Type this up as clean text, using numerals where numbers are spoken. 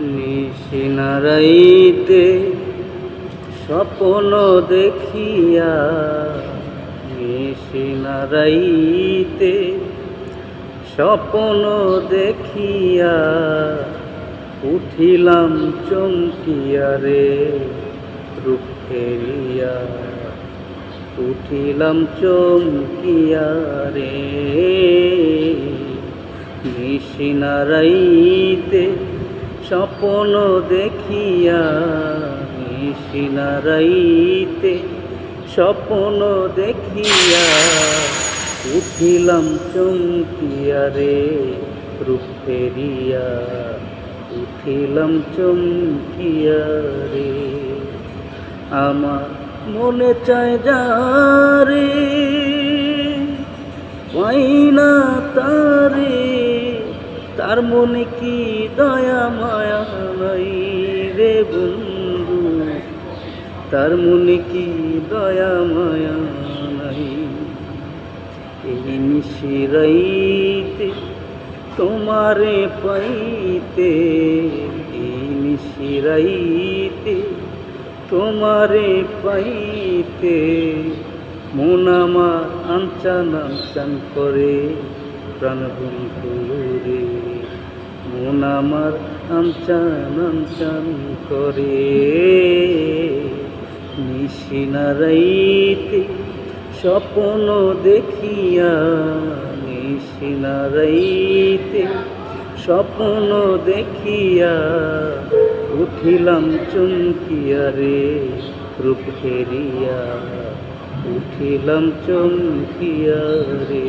নিশিনারাইতে স্বপ্ন দেখিয়া, নিশিনারাইতে স্বপ্ন দেখিয়া, উঠিলাম চমকিয়া রে রূপ ফেরিয়া, উঠিলাম চমকিয়া রে। নিশিনারাইতে স্বপ্ন দেখিয়া, নিশিনারাইতে স্বপ্ন দেখিয়া, উঠিলাম চমকিয়া রে রূপ ফেরিয়া, উঠিলাম চমকিয়া রে। আমার মনে চায় যারে পাই না তারে, তার মনে কি দয়া মায়া নাই রে বন্ধু, তার মনে কি দয়া মায়া নাই। এই নিশিরাইতে তোমারে পাইতে, এই নিশিরাইতে তোমারে পাইতে, মন আমার আনচান আনচান করে প্রাণ বন্ধু রে, মন আমার আনচান আনচান করে। নিশিনারাইতে স্বপ্ন দেখিয়া, নিশিনারাইতে স্বপ্ন দেখিয়া, উঠিলাম চমকিয়া রে রূপ ফেরিয়া, উঠিলাম চমকিয়া রে।